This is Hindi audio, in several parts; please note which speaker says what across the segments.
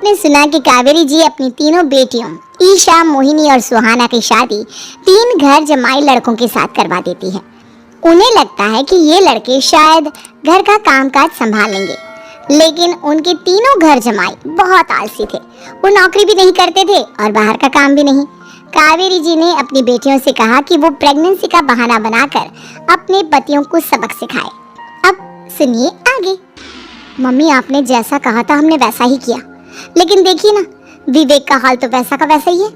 Speaker 1: आपने सुना कि कावेरी जी अपनी तीनों बेटियों ईशा, मोहिनी और सुहाना की शादी 3 घर जमाई लड़कों के साथ करवा देती है। उन्हें लगता है कि ये लड़के शायद घर का कामकाज संभाल लेंगे, लेकिन उनके तीनों घर जमाई बहुत आलसी थे। वो नौकरी भी नहीं करते थे और बाहर का काम भी नहीं। कावेरी जी ने अपनी बेटियों से कहा कि वो प्रेगनेंसी का बहाना बनाकर अपने पतियों को सबक सिखाए। अब सुनिए आगे। मम्मी, आपने जैसा कहा था हमने वैसा ही किया, लेकिन देखिए ना, विवेक का हाल तो वैसा का वैसा ही है।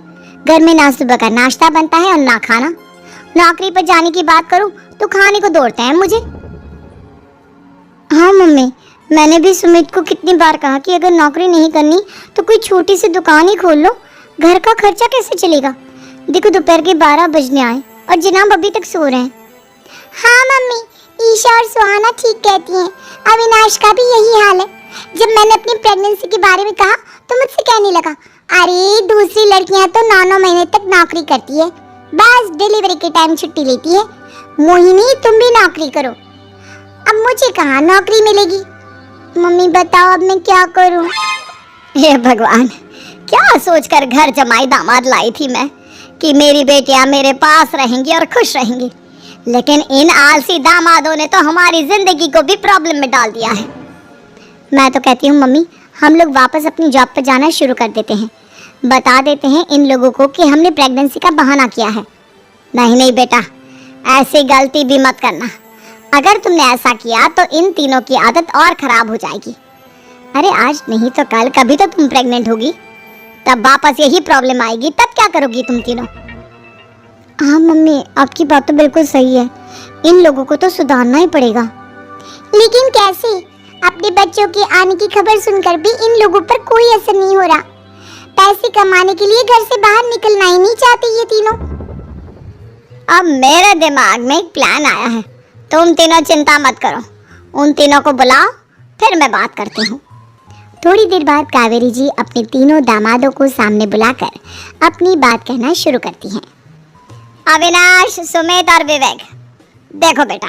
Speaker 1: घर में ना सुबह का नाश्ता बनता है और ना खाना। नौकरी पर जाने की बात करूं तो खाने को दौड़ते हैं मुझे। हाँ मम्मी, मैंने भी सुमित को कितनी बार कहा कि अगर नौकरी नहीं करनी तो कोई छोटी सी दुकान ही खोल लो। घर का खर्चा कैसे चलेगा? देखो दोपहर के 12 बजने आए और जनाब अभी तक सो रहे हैं। हाँ मम्मी, ईशा और सुहाना ठीक कहती हैं। अविनाश का भी यही हाल है। जब मैंने अपनी प्रेगनेंसी के बारे में कहा तो मुझसे कहने लगा, अरे दूसरी लड़कियां तो 9-9 महीने तक नौकरी करती है, बस डिलीवरी के टाइम छुट्टी लेती है। मोहिनी, तुम भी नौकरी करो। अब मुझे कहाँ नौकरी मिलेगी? मम्मी बताओ अब मैं क्या करूँ? हे भगवान, क्या सोचकर घर जमाई दामाद लाई थी मैं कि मेरी बेटियां मेरे पास रहेंगी और खुश रहेंगी, लेकिन इन आलसी दामादों ने तो हमारी जिंदगी को भी प्रॉब्लम में डाल दिया है। मैं तो कहती हूँ मम्मी, हम लोग वापस अपनी जॉब पर जाना शुरू कर देते हैं। बता देते हैं इन लोगों को कि हमने प्रेगनेंसी का बहाना किया है। नहीं नहीं बेटा, ऐसी गलती भी मत करना। अगर तुमने ऐसा किया तो इन तीनों की आदत और खराब हो जाएगी। अरे आज नहीं तो कल कभी तो तुम प्रेग्नेंट होगी, तब वापस यही प्रॉब्लम आएगी। तब क्या करोगी तुम तीनों? हाँ मम्मी, आपकी बात तो बिल्कुल सही है। इन लोगों को तो सुधारना ही पड़ेगा। लेकिन कैसे? अपने बच्चों के आने की खबर सुनकर भी इन लोगों पर कोई असर नहीं हो रहा। पैसे कमाने के लिए घर से बाहर निकलना ही नहीं चाहते ये तीनों। अब मेरे दिमाग में एक प्लान आया है। तुम तीनों चिंता मत करो, उन तीनों को बुलाओ, फिर मैं बात करती हूँ। थोड़ी देर बाद कावेरी जी अपने तीनों दामादों को सामने बुलाकर अपनी बात कहना शुरू करती हैं। अविनाश, सुमित और विवेक, देखो बेटा,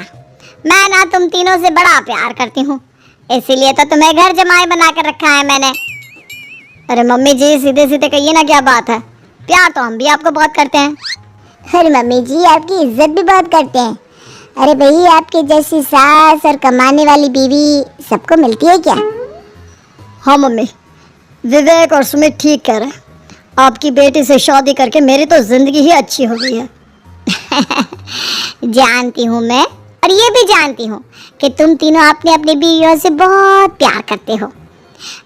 Speaker 1: मैं ना तुम तीनों से बड़ा प्यार करती हूँ, इसीलिए तो तुम्हें घर जमाई बना कर रखा है मैंने। अरे मम्मी जी, सीधे सीधे कहिए ना, क्या बात है? प्यार तो हम भी आपको बहुत करते हैं। अरे मम्मी जी, आपकी इज्जत भी बहुत करते हैं। अरे भाई, आपके जैसी सास और कमाने वाली बीवी सबको मिलती है क्या?
Speaker 2: हाँ मम्मी, विवेक और सुमित ठीक कह रहे हैं। आपकी बेटी से शादी करके मेरी तो जिंदगी ही अच्छी हो गई है।
Speaker 1: जानती हूँ मैं, और ये भी जानती हूँ कि तुम तीनों अपने अपनी बीवियों से बहुत प्यार करते हो।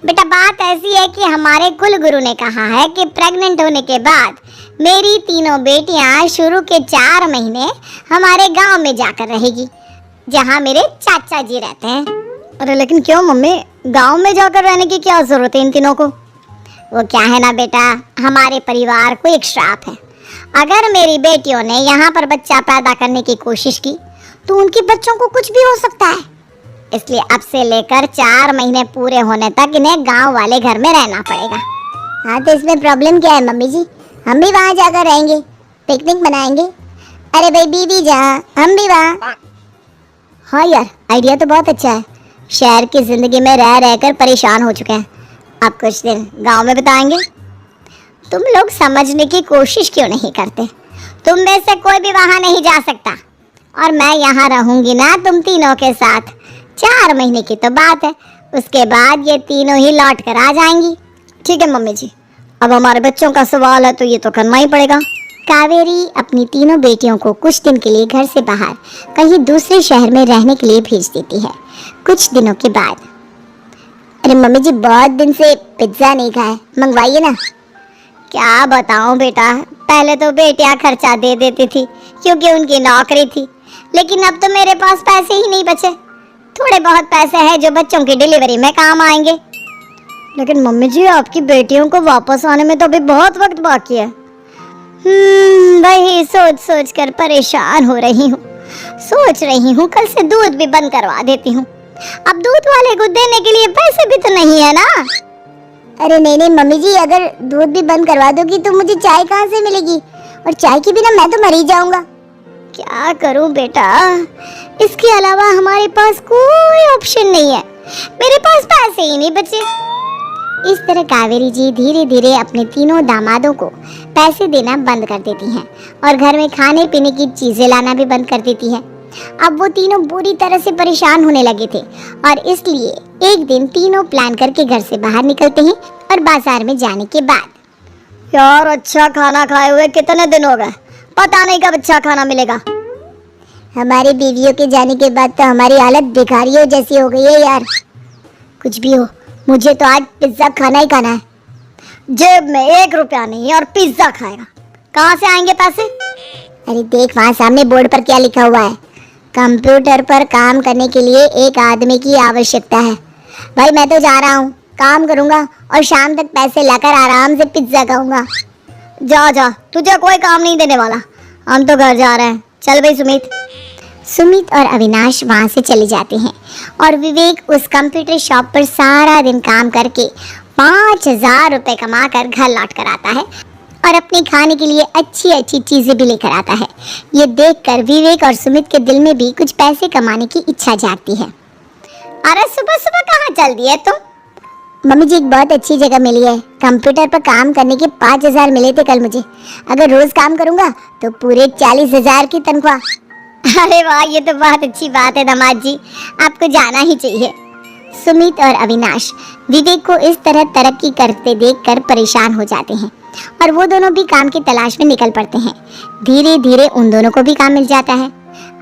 Speaker 1: बेटा, बात ऐसी है कि हमारे कुल गुरु ने कहा है कि प्रेग्नेंट होने के बाद मेरी तीनों बेटियां शुरू के 4 महीने हमारे गांव में जाकर रहेगी, जहां मेरे चाचा जी रहते हैं।
Speaker 2: अरे लेकिन क्यों मम्मी, गांव में जाकर रहने की क्या जरूरत है इन तीनों को?
Speaker 1: वो क्या है ना बेटा, हमारे परिवार को एक श्राप है। अगर मेरी बेटियों ने यहाँ पर बच्चा पैदा करने की कोशिश की तो उनके बच्चों को कुछ भी हो सकता है। इसलिए अब से लेकर 4 महीने पूरे होने तक इन्हें गांव वाले घर में रहना पड़ेगा। हाँ तो इसमें प्रॉब्लम क्या है मम्मी जी? हम भी वहाँ जाकर रहेंगे, पिकनिक मनाएंगे। अरे भाई बीबी जहाँ, हम भी वहाँ। हाँ यार, आइडिया तो बहुत अच्छा है। शहर की जिंदगी में रह रहकर परेशान हो चुके हैं, अब कुछ दिन गांव में बिताएंगे। तुम लोग समझने की कोशिश क्यों नहीं करते? तुम में से कोई भी वहाँ नहीं जा सकता, और मैं यहाँ रहूंगी ना तुम तीनों के साथ। 4 महीने की तो बात है, उसके बाद ये तीनों ही लौट कर आ जाएंगी।
Speaker 2: ठीक है मम्मी जी, अब हमारे बच्चों का सवाल है तो ये तो करना ही पड़ेगा।
Speaker 1: कावेरी अपनी तीनों बेटियों को कुछ दिन के लिए घर से बाहर कहीं दूसरे शहर में रहने के लिए भेज देती है। कुछ दिनों के बाद, अरे मम्मी जी, बहुत दिन से पिज्ज़ा नहीं खाए, मंगवाइए ना। क्या बताऊं बेटा, पहले तो बेटियां खर्चा दे देती थी क्योंकि उनकी नौकरी थी, लेकिन अब तो मेरे पास पैसे ही नहीं बचे। थोड़े बहुत पैसे हैं जो बच्चों की डिलीवरी में काम आएंगे।
Speaker 2: लेकिन मम्मी जी, आपकी बेटियों को वापस आने में तो अभी बहुत वक्त बाकी है।
Speaker 1: वही सोच सोच कर परेशान हो रही हूँ। सोच रही हूँ कल से दूध भी बंद करवा देती हूँ। अब दूध वाले को देने के लिए पैसे भी तो नहीं है ना। अरे नहीं नहीं मम्मी जी, अगर दूध भी बंद करवा दोगी तो मुझे चाय कहाँ से मिलेगी? और चाय के बिना मैं तो मर ही जाऊंगा। क्या करूं बेटा, इसके अलावा हमारे पास कोई ऑप्शन नहीं है। मेरे पास पैसे ही नहीं बचे। इस तरह कावेरी जी धीरे धीरे अपने तीनों दामादों को पैसे देना बंद कर देती हैं और घर में खाने पीने की चीजें लाना भी बंद कर देती है। अब वो तीनों बुरी तरह से परेशान होने लगे थे और इसलिए एक दिन तीनों प्लान करके घर से बाहर निकलते हैं और बाजार में जाने के बाद
Speaker 2: यार अच्छा खाना खाए हुए कितने दिन हो गए, पता नहीं कब अच्छा खाना मिलेगा।
Speaker 1: हमारी बीवियों के जाने के बाद तो हमारी हालत भिखारियों जैसी हो गई है यार। कुछ भी हो, मुझे तो आज पिज्जा खाना ही खाना है।
Speaker 2: जेब में 1 रुपया नहीं और पिज्जा खाएगा, कहाँ से आएंगे पैसे?
Speaker 1: अरे देख वहाँ सामने बोर्ड पर क्या लिखा हुआ है, कंप्यूटर पर काम करने के लिए एक आदमी की आवश्यकता है। भाई मैं तो जा रहा हूँ, काम करूँगा और शाम तक पैसे लाकर आराम से पिज्जा खाऊंगा।
Speaker 2: जा जा, तुझे कोई काम नहीं देने वाला, हम तो घर जा रहे हैं। चल भाई सुमित।
Speaker 1: सुमित और अविनाश वहाँ से चले जाते हैं और विवेक उस कंप्यूटर शॉप पर सारा दिन काम करके 5,000 रुपये कमा कर घर लौट कर आता है और अपने खाने के लिए अच्छी अच्छी चीज़ें भी लेकर आता है। ये देखकर विवेक और सुमित के दिल में भी कुछ पैसे कमाने की इच्छा जागती है।
Speaker 2: अरे सुबह सुबह कहाँ चल दी है तुम?
Speaker 1: मम्मी जी एक बहुत अच्छी जगह मिली है, कंप्यूटर पर काम करने के 5,000 मिले थे कल मुझे। अगर रोज काम करूँगा तो पूरे 40,000 की तनख्वाह।
Speaker 2: अरे वाह, ये तो बहुत अच्छी बात है दामाद जी, आपको जाना ही चाहिए।
Speaker 1: सुमित और अविनाश विवेक को इस तरह तरक्की करते देखकर परेशान हो जाते हैं और वो दोनों भी काम की तलाश में निकल पड़ते हैं। धीरे धीरे उन दोनों को भी काम मिल जाता है।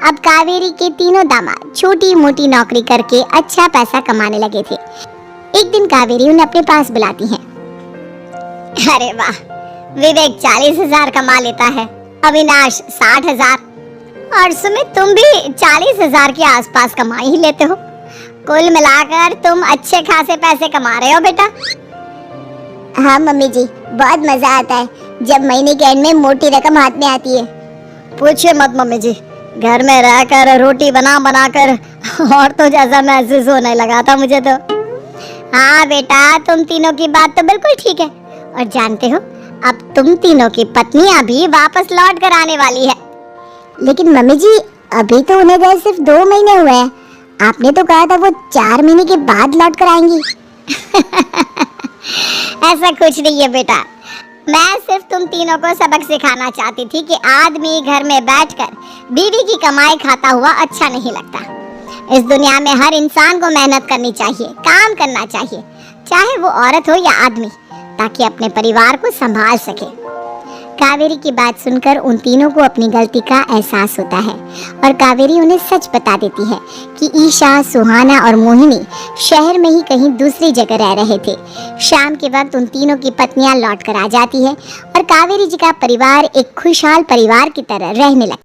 Speaker 1: अब कावेरी के तीनों दामाद छोटी मोटी नौकरी करके अच्छा पैसा कमाने लगे थे। एक दिन कावेरी उन्हें अपने पास बुलाती है।
Speaker 2: अरे वाह, विवेक 40,000 कमा लेता है, अविनाश 60,000 और सुमित तुम भी 40,000 के आसपास कमा ही लेते हो। कुल मिलाकर तुम अच्छे खासे पैसे कमा रहे हो बेटा।
Speaker 1: हाँ मम्मी जी, बहुत मजा आता है जब महीने के एंड में मोटी रकम हाथ में आती है।
Speaker 2: पूछिए मत मम्मी जी, घर में रहकर रोटी बना बना कर और तो जैसा महसूस होने लगा था मुझे तो।
Speaker 1: हाँ बेटा, तुम तीनों की बात तो बिल्कुल ठीक है और जानते हो अब तुम तीनों की पत्नियां भी वापस लौट कर आने वाली है। लेकिन मम्मी जी अभी तो उन्हें गए सिर्फ 2 महीने हुए हैं, आपने तो कहा था वो 4 महीने के बाद लौट कर आएंगी।
Speaker 2: ऐसा कुछ नहीं है बेटा, मैं सिर्फ तुम तीनों को सबक सिखाना चाहती थी कि आदमी घर में बैठकर बीवी की कमाई खाता हुआ अच्छा नहीं लगता। इस दुनिया में हर इंसान को मेहनत करनी चाहिए, काम करना चाहिए, चाहे वो औरत हो या आदमी, ताकि अपने परिवार को संभाल सके।
Speaker 1: कावेरी की बात सुनकर उन तीनों को अपनी गलती का एहसास होता है और कावेरी उन्हें सच बता देती है कि ईशा, सुहाना और मोहिनी शहर में ही कहीं दूसरी जगह रह रहे थे। शाम के वक्त उन तीनों की पत्नियां लौट कर आ जाती है और कावेरी जी का परिवार एक खुशहाल परिवार की तरह रहने लगता है।